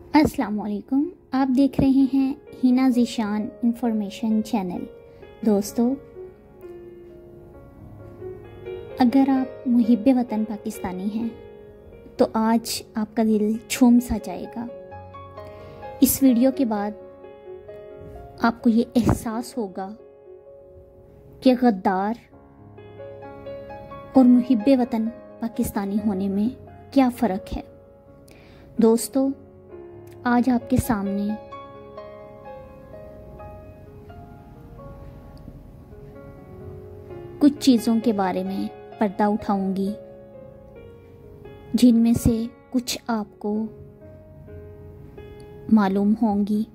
अस्सलाम वालेकुम। आप देख रहे हैं हिना ज़ीशान इंफॉर्मेशन चैनल। दोस्तों, अगर आप मुहिब्बे वतन पाकिस्तानी हैं तो आज आपका दिल झूम सा जाएगा। इस वीडियो के बाद आपको ये एहसास होगा कि गद्दार और मुहिब्बे वतन पाकिस्तानी होने में क्या फ़र्क है। दोस्तों, आज आपके सामने कुछ चीज़ों के बारे में पर्दा उठाऊंगी, जिनमें से कुछ आपको मालूम होंगी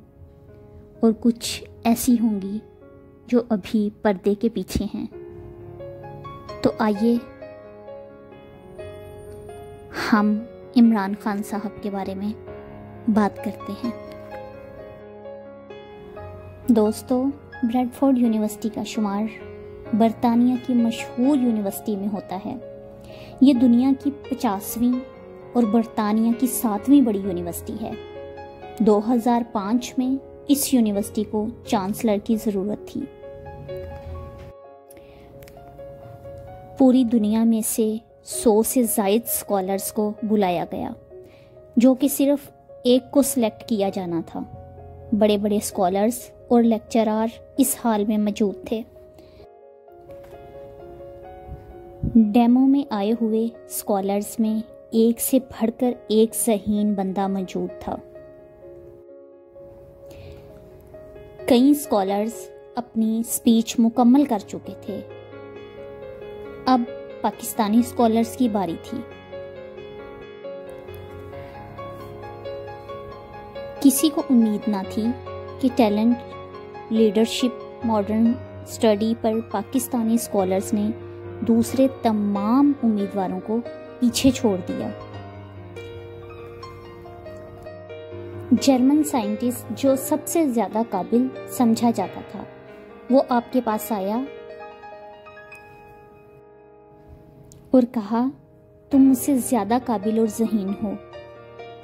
और कुछ ऐसी होंगी जो अभी पर्दे के पीछे हैं। तो आइए हम इमरान खान साहब के बारे में बात करते हैं। दोस्तों, ब्रैडफोर्ड यूनिवर्सिटी का शुमार बरतानिया की मशहूर यूनिवर्सिटी में होता है। ये दुनिया की 50वीं और बरतानिया की 7वीं बड़ी यूनिवर्सिटी है। 2005 में इस यूनिवर्सिटी को चांसलर की ज़रूरत थी। पूरी दुनिया में से 100 से ज़ायद स्कॉलर्स को बुलाया गया, जो कि सिर्फ एक को सिलेक्ट किया जाना था। बड़े बड़े स्कॉलर्स और लेक्चरार इस हाल में मौजूद थे। डेमो में आए हुए स्कॉलर्स में एक से बढ़कर एक ज़हीन बंदा मौजूद था। कई स्कॉलर्स अपनी स्पीच मुकम्मल कर चुके थे। अब पाकिस्तानी स्कॉलर्स की बारी थी। किसी को उम्मीद ना थी कि टैलेंट, लीडरशिप, मॉडर्न स्टडी पर पाकिस्तानी स्कॉलर्स ने दूसरे तमाम उम्मीदवारों को पीछे छोड़ दिया। जर्मन साइंटिस्ट, जो सबसे ज़्यादा काबिल समझा जाता था, वो आपके पास आया और कहा, तुम मुझसे ज़्यादा काबिल और ज़हीन हो।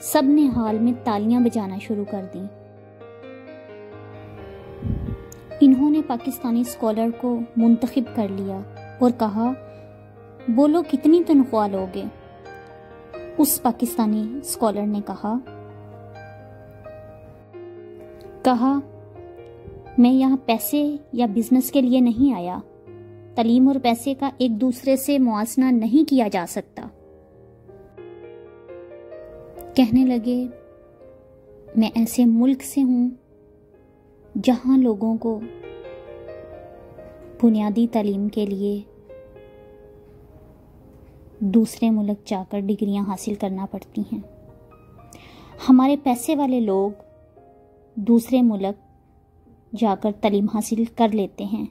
सब ने हाल में तालियां बजाना शुरू कर दी। इन्होंने पाकिस्तानी स्कॉलर को मुंतखब कर लिया और कहा, बोलो कितनी तनख्वाह लोगे। उस पाकिस्तानी स्कॉलर ने कहा, मैं यहाँ पैसे या बिजनेस के लिए नहीं आया। तालीम और पैसे का एक दूसरे से मुआवजा नहीं किया जा सकता। कहने लगे, मैं ऐसे मुल्क से हूँ जहाँ लोगों को बुनियादी तालीम के लिए दूसरे मुल्क जाकर डिग्रियां हासिल करना पड़ती हैं। हमारे पैसे वाले लोग दूसरे मुल्क जाकर तालीम हासिल कर लेते हैं,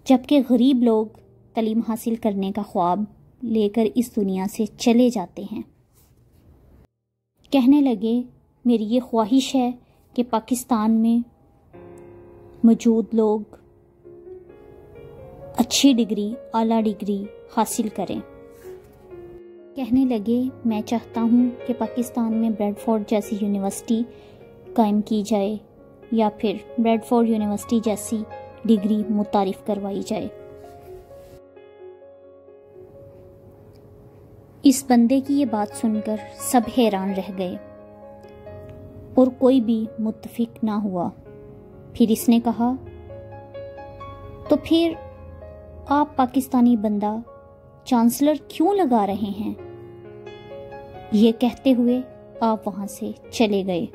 जबकि गरीब लोग तालीम हासिल करने का ख्वाब लेकर इस दुनिया से चले जाते हैं। कहने लगे, मेरी ये ख्वाहिश है कि पाकिस्तान में मौजूद लोग अच्छी डिग्री, आला डिग्री हासिल करें। कहने लगे, मैं चाहता हूँ कि पाकिस्तान में ब्रैडफोर्ड जैसी यूनिवर्सिटी कायम की जाए या फिर ब्रैडफोर्ड यूनिवर्सिटी जैसी डिग्री मुतारिफ करवाई जाए। इस बंदे की ये बात सुनकर सब हैरान रह गए और कोई भी मुत्तफिक ना हुआ। फिर इसने कहा, तो फिर आप पाकिस्तानी बंदा चांसलर क्यों लगा रहे हैं। ये कहते हुए आप वहां से चले गए।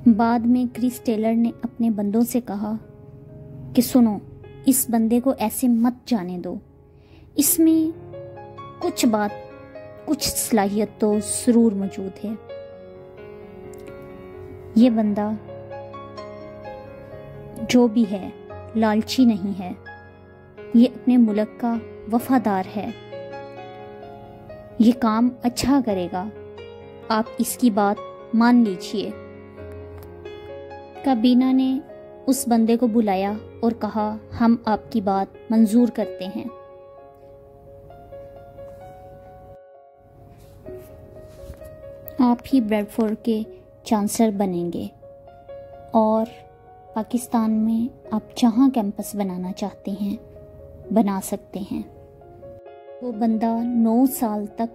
बाद में क्रिस टेलर ने अपने बंदों से कहा कि सुनो, इस बंदे को ऐसे मत जाने दो। इसमें कुछ सलाहियत तो ज़रूर मौजूद है। ये बंदा जो भी है लालची नहीं है, ये अपने मुल्क का वफादार है। ये काम अच्छा करेगा, आप इसकी बात मान लीजिए। काबीना ने उस बंदे को बुलाया और कहा, हम आपकी बात मंजूर करते हैं। आप ही ब्रेडफोर्ड के चांसलर बनेंगे और पाकिस्तान में आप जहाँ कैंपस बनाना चाहते हैं बना सकते हैं। वो बंदा 9 साल तक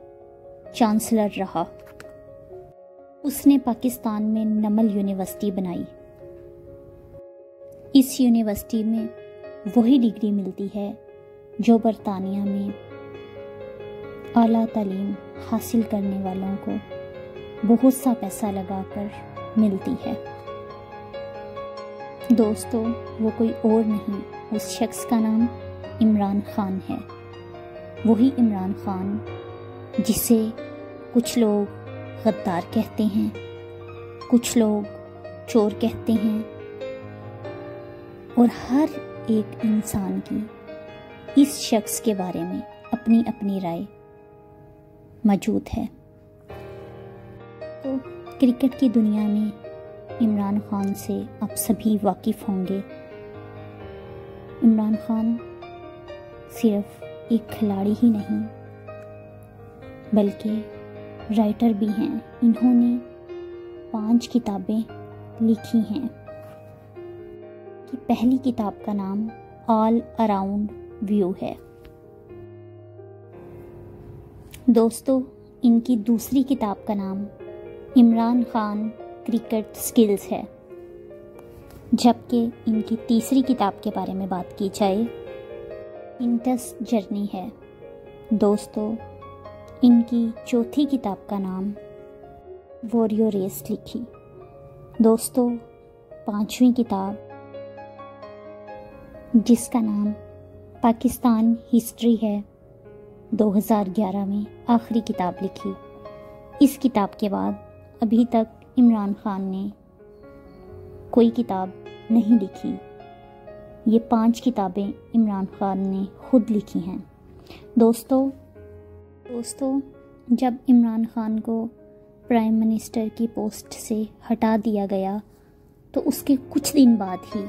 चांसलर रहा। उसने पाकिस्तान में नमल यूनिवर्सिटी बनाई। इस यूनिवर्सिटी में वही डिग्री मिलती है जो बरतानिया में आला तालीम हासिल करने वालों को बहुत सा पैसा लगाकर मिलती है। दोस्तों, वो कोई और नहीं, उस शख्स का नाम इमरान खान है। वही इमरान खान जिसे कुछ लोग गद्दार कहते हैं, कुछ लोग चोर कहते हैं और हर एक इंसान की इस शख्स के बारे में अपनी अपनी राय मौजूद है। तो क्रिकेट की दुनिया में इमरान खान से आप सभी वाकिफ़ होंगे। इमरान खान सिर्फ एक खिलाड़ी ही नहीं बल्कि राइटर भी हैं। इन्होंने 5 किताबें लिखी हैं। कि पहली किताब का नाम ऑल अराउंड व्यू है। दोस्तों, इनकी दूसरी किताब का नाम इमरान खान क्रिकेट स्किल्स है। जबकि इनकी तीसरी किताब के बारे में बात की जाए, इंटस जर्नी है। दोस्तों, इनकी चौथी किताब का नाम वॉरियर रेस लिखी। दोस्तों, 5वीं किताब जिसका नाम पाकिस्तान हिस्ट्री है, 2011 में आखिरी किताब लिखी। इस किताब के बाद अभी तक इमरान खान ने कोई किताब नहीं लिखी। ये 5 किताबें इमरान खान ने खुद लिखी हैं। दोस्तों, जब इमरान खान को प्राइम मिनिस्टर की पोस्ट से हटा दिया गया तो उसके कुछ दिन बाद ही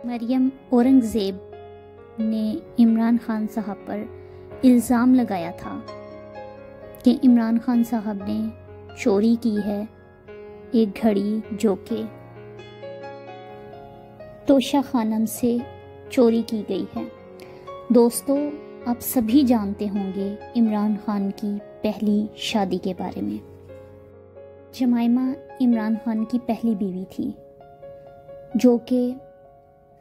मरियम औरंगज़ेब ने इमरान खान साहब पर इल्ज़ाम लगाया था कि इमरान खान साहब ने चोरी की है एक घड़ी जो कि तोशा खानम से चोरी की गई है। दोस्तों, आप सभी जानते होंगे इमरान खान की पहली शादी के बारे में। जमाइमा इमरान खान की पहली बीवी थी जो कि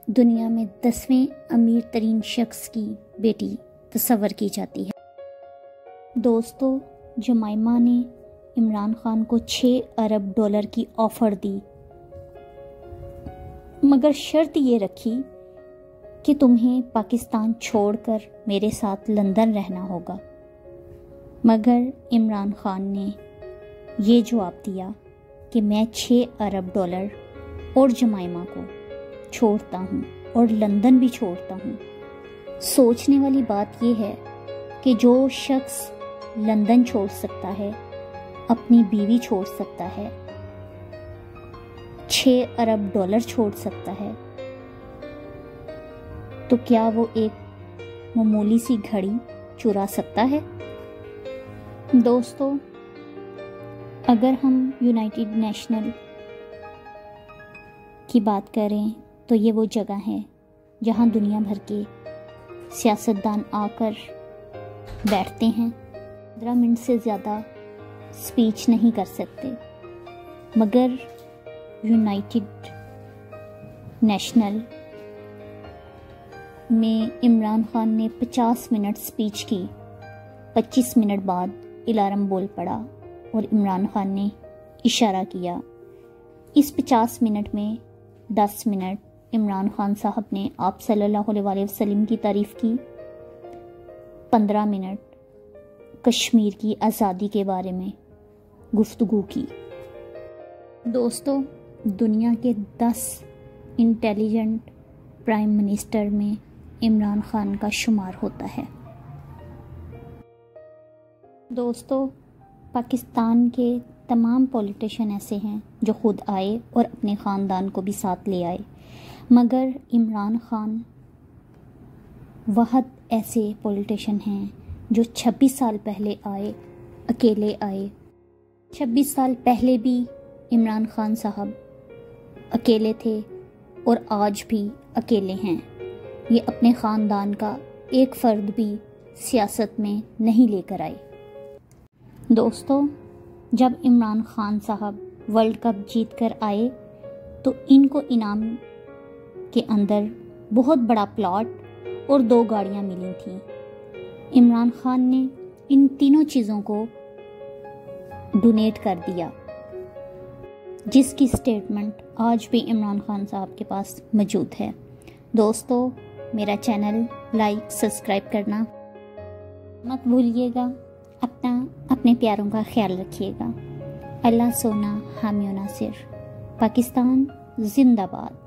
दुनिया में 10वें अमीर तरीन शख्स की बेटी तस्वर की जाती है। दोस्तों, जमाइमा ने इमरान खान को $6 अरब की ऑफ़र दी, मगर शर्त ये रखी कि तुम्हें पाकिस्तान छोड़कर मेरे साथ लंदन रहना होगा। मगर इमरान खान ने ये जवाब दिया कि मैं $6 अरब और जमाइमा को छोड़ता हूँ और लंदन भी छोड़ता हूँ। सोचने वाली बात यह है कि जो शख्स लंदन छोड़ सकता है, अपनी बीवी छोड़ सकता है, $6 अरब छोड़ सकता है, तो क्या वो एक मामूली सी घड़ी चुरा सकता है? दोस्तों, अगर हम यूनाइटेड नेशन की बात करें तो ये वो जगह है जहां दुनिया भर के सियासतदान आकर बैठते हैं। 15 मिनट से ज़्यादा स्पीच नहीं कर सकते, मगर यूनाइटेड नेशनल में इमरान खान ने 50 मिनट स्पीच की। 25 मिनट बाद अलार्म बोल पड़ा और इमरान खान ने इशारा किया। इस 50 मिनट में 10 मिनट इमरान खान साहब ने आप सल्लल्लाहु अलैहि वसल्लम की तारीफ़ की, 15 मिनट कश्मीर की आज़ादी के बारे में गुफ्तगू की। दोस्तों, दुनिया के 10 इंटेलिजेंट प्राइम मिनिस्टर में इमरान खान का शुमार होता है। दोस्तों, पाकिस्तान के तमाम पॉलिटिशियन ऐसे हैं जो खुद आए और अपने ख़ानदान को भी साथ ले आए, मगर इमरान खान वह ऐसे पॉलिटिशियन हैं जो 26 साल पहले आए, अकेले आए 26 साल पहले भी इमरान खान साहब अकेले थे और आज भी अकेले हैं। ये अपने ख़ानदान का एक फ़र्द भी सियासत में नहीं लेकर आए। दोस्तों, जब इमरान खान साहब वर्ल्ड कप जीत कर आए तो इनको इनाम के अंदर बहुत बड़ा प्लॉट और 2 गाड़ियाँ मिली थी। इमरान खान ने इन तीनों चीज़ों को डोनेट कर दिया, जिसकी स्टेटमेंट आज भी इमरान खान साहब के पास मौजूद है। दोस्तों, मेरा चैनल लाइक सब्सक्राइब करना मत भूलिएगा। अपने प्यारों का ख्याल रखिएगा। अल्लाह सोना हामी नासिर। पाकिस्तान जिंदाबाद।